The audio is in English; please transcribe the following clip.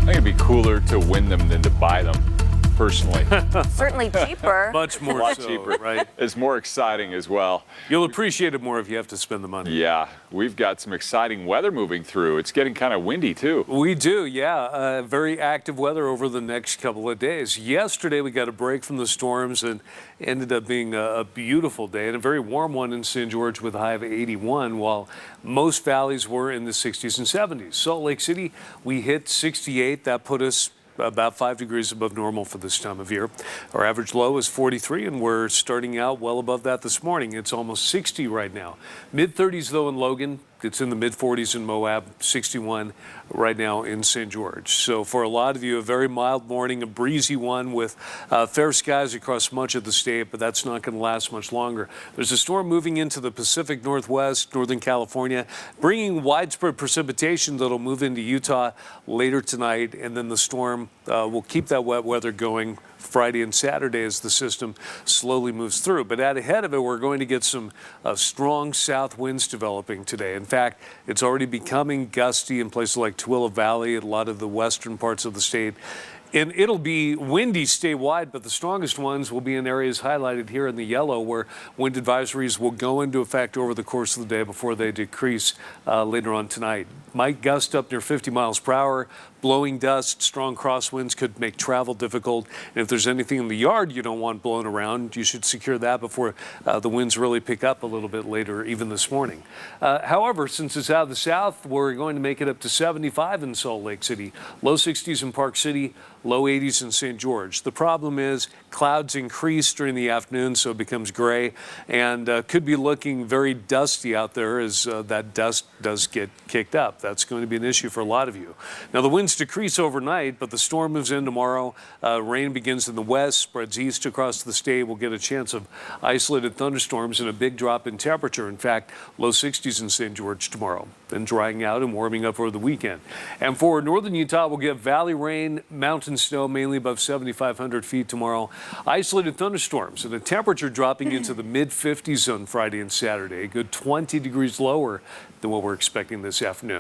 think it'd be cooler to win them than to buy them, personally. Certainly cheaper. Much more A lot so, cheaper. right? It's more exciting as well. You'll appreciate it more if you have to spend the money. Yeah, we've got some exciting weather moving through. It's getting kind of windy, too. We do, yeah. Very active weather over the next couple of days. Yesterday, we got a break from the storms and ended up being a beautiful day and a very warm one in St. George with a high of 81, while most valleys were in the 60s and 70s. Salt Lake City, we hit 68. That put us about 5 degrees above normal for this time of year. Our average low is 43, and we're starting out well above that this morning. It's almost 60 right now. Mid-30s, though, in Logan. It's in the mid-40s in Moab, 61 right now in St. George. So for a lot of you, a very mild morning, a breezy one with fair skies across much of the state, but that's not going to last much longer. There's a storm moving into the Pacific Northwest, Northern California, bringing widespread precipitation that'll move into Utah later tonight, and then the storm will keep that wet weather going Friday and Saturday as the system slowly moves through. But out ahead of it, we're going to get some strong south winds developing today. In fact, it's already becoming gusty in places like Tooele Valley and a lot of the western parts of the state. And it'll be windy statewide, but the strongest ones will be in areas highlighted here in the yellow, where wind advisories will go into effect over the course of the day before they decrease later on tonight. Might gust up near 50 miles per hour. Blowing dust, strong crosswinds could make travel difficult. And if there's anything in the yard you don't want blown around, you should secure that before the winds really pick up a little bit later, even this morning. However, since it's out of the south, we're going to make it up to 75 in Salt Lake City, low 60s in Park City, low 80s in St. George. The problem is clouds increase during the afternoon, so it becomes gray, and could be looking very dusty out there as that dust does get kicked up. That's going to be an issue for a lot of you. Now, the winds decrease overnight, but the storm moves in tomorrow. Rain begins in the west, spreads east across the state. We'll get a chance of isolated thunderstorms and a big drop in temperature. In fact, low 60s in St. George tomorrow, then drying out and warming up over the weekend. And for northern Utah, we'll get valley rain, mountain snow, mainly above 7,500 feet tomorrow. Isolated thunderstorms and the temperature dropping into the mid-50s on Friday and Saturday, a good 20 degrees lower than what we're expecting this afternoon.